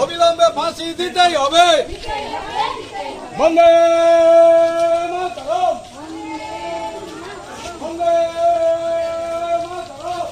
অবিলম্বে ফাঁসি দিতেই হবে। বন্দে মাতরম, বন্দে মাতরম।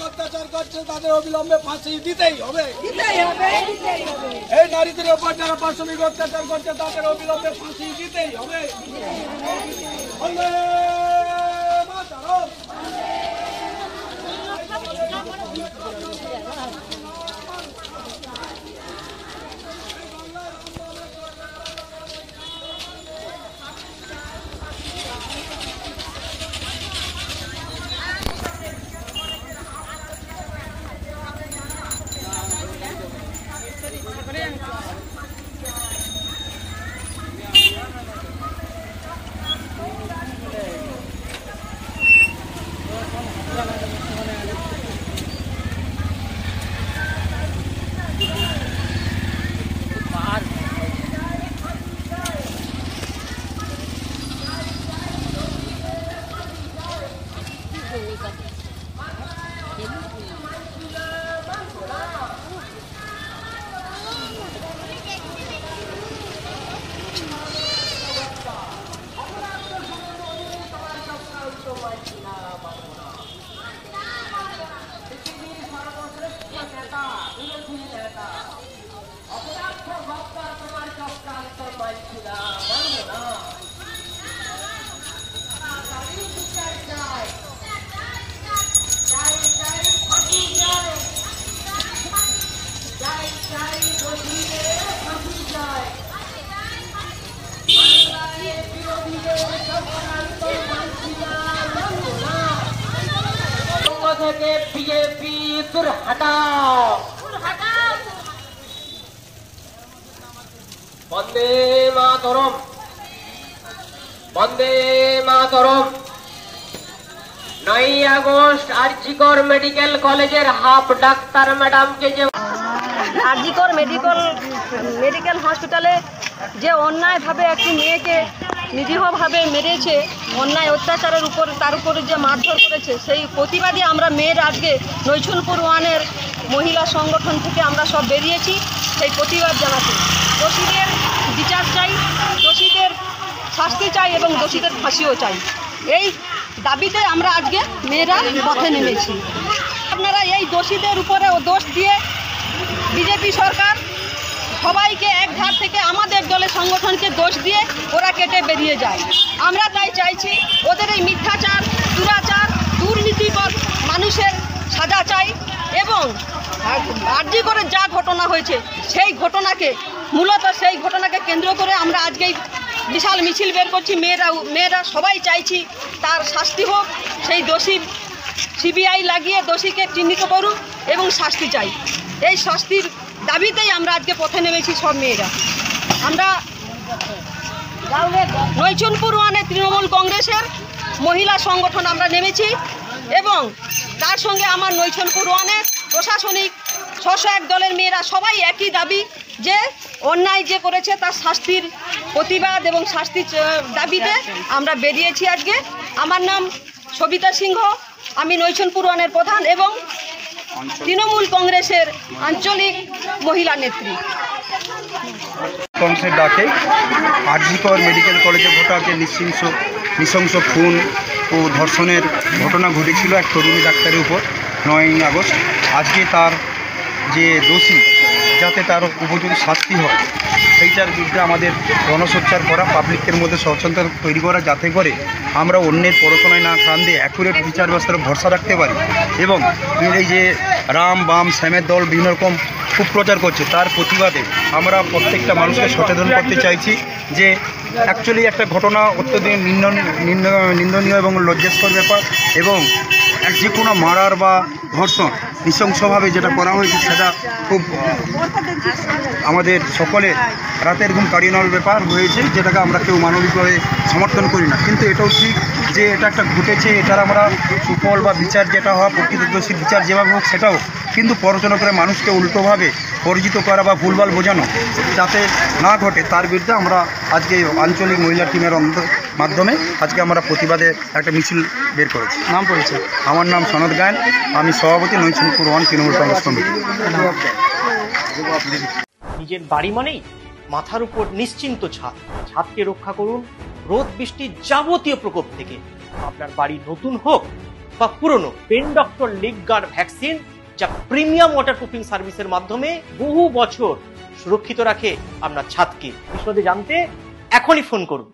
অত্যাচার করছে তাদের অবিলম্বে ফাঁসি দিতেই হবে। এই নারীদের উপর যারা পাশবিক অত্যাচার করছে তাদের অবিলম্বে ফাঁসি দিতেই হবে। বন্দে মাতরম। বন্দে মাতরম, বন্দে মাতরম। 9 আগস্ট আরজিকর মেডিকেল কলেজের হাফ ডাক্তার ম্যাডামকে যে আরজিকর মেডিকেল হসপিটালে যে অন্যায়ভাবে একটি মেয়েকে নিরীহভাবে মেরেছে, অন্যায় অত্যাচারের উপর তার উপরে যে মারধর করেছে, সেই প্রতিবাদে আমরা মেয়ের আজকে নৈছনপুর ওয়ানের মহিলা সংগঠন থেকে আমরা সব বেরিয়েছি সেই প্রতিবাদ জানাতে। দোষীদের বিচার চাই, দোষীদের শাস্তি চাই এবং দোষীদের ফাঁসিও চাই। এই দাবিতে আমরা আজকে মেয়েরা পথে নেমেছি। আপনারা এই দোষীদের উপরে দোষ দিয়ে বিজেপি সরকার সবাইকে এক ধার থেকে আমাদের দলের সংগঠনকে দোষ দিয়ে ওরা কেটে বেরিয়ে যায়। আমরা তাই চাইছি ওদের এই মিথ্যাচার, দুরাচার, দুর্নীতিকর মানুষের সাজা চাই এবং আরজি করে যা ঘটনা হয়েছে সেই ঘটনাকে সেই ঘটনাকে কেন্দ্র করে আমরা আজকেই বিশাল মিছিল বের করছি। মেয়েরা সবাই চাইছি তার শাস্তি হোক, সেই দোষী সিবিআই লাগিয়ে দোষীকে চিহ্নিত করুক এবং শাস্তি চাই। এই শাস্তির দাবিতেই আমরা আজকে পথে নেমেছি সব মেয়েরা। আমরা নৈছনপুর ওয়ানে তৃণমূল কংগ্রেসের মহিলা সংগঠন আমরা নেমেছি এবং তার সঙ্গে আমার নৈছনপুর ওয়ানের প্রশাসনিক ৬০১ দলের মেয়েরা সবাই একই দাবি যে অন্যায় যে করেছে তার শাস্তির প্রতিবাদ এবং শাস্তির দাবিতে আমরা বেরিয়েছি আজকে। আমার নাম সবিতা সিংহ, আমি নৈছনপুর ওয়ানের প্রধান এবং তৃণমূল কংগ্রেসের আঞ্চলিক মহিলা নেত্রী। কংগ্রেসের ডাকে আরজিকর মেডিকেল কলেজে ভোটারকে নৃশংস খুন ও ধর্ষণের ঘটনা ঘটেছিল এক তরুণী ডাক্তারের উপর 9 আগস্ট। আজকে তার যে দোষী যাতে তার উপযুক্ত শাস্তি হয় সেইটার বিরুদ্ধে আমাদের গণসোচ্চার করা, পাবলিকের মধ্যে সচেতনতা তৈরি করা, যাতে করে আমরা অন্যের পড়াশোনায় না কান দিয়ে অ্যাকুরেট বিচার ব্যবস্থার ভরসা রাখতে পারি। এবং এই যে রাম বাম শ্যামের দল বিভিন্ন রকম কুপ্রচার করছে, তার প্রতিবাদে আমরা প্রত্যেকটা মানুষকে সচেতন করতে চাইছি যে অ্যাকচুয়ালি একটা ঘটনা অত্যধিক নিন্দনীয় এবং লজ্জাস্কর ব্যাপার, এবং যে কোনো মারার বা ধর্ষণ নৃশংসভাবে যেটা করা হয়েছে সেটা খুব আমাদের সকলে রাতের ঘুম কাড়িয়ে নেওয়ার ব্যাপার হয়েছে, যেটাকে আমরা কেউ মানবিকভাবে সমর্থন করি না। কিন্তু এটাও ঠিক যে এটা একটা ঘটেছে, এটার আমরা সুফল বা বিচার যেটা হওয়া প্রকৃত দোষীর বিচার যেভাবে হোক সেটাও, কিন্তু পড়াশোনা করে মানুষকে উল্টোভাবে পরিচিত করা বা ভুলভাল বোঝানো যাতে না ঘটে, তার বিরুদ্ধে আমরা আজকে আঞ্চলিক মহিলা টিমের মাধ্যমে আজকে আমরা প্রতিবাদে একটা মিছিল বের করেছি। নাম পরিচয়? আমার নাম সনদ গায়ন, আমি সভাপতি নৈশনপুর 1 তৃণমূল কংগ্রেস কমিটি। নিজের বাড়ি মানেই মাথার উপর নিশ্চিন্ত ছাদ। ছাদকে রক্ষা করুন রোদ বৃষ্টির যাবতীয় প্রকোপ থেকে। আপনার বাড়ি নতুন হোক বা পুরনো, pen doctor leak guard vaccine, যা প্রিমিয়াম ওয়াটারপ্রুফিং সার্ভিসের মাধ্যমে বহু বছর সুরক্ষিত রাখে আপনার ছাদকে। বিশদে জানতে এখনই ফোন করুন।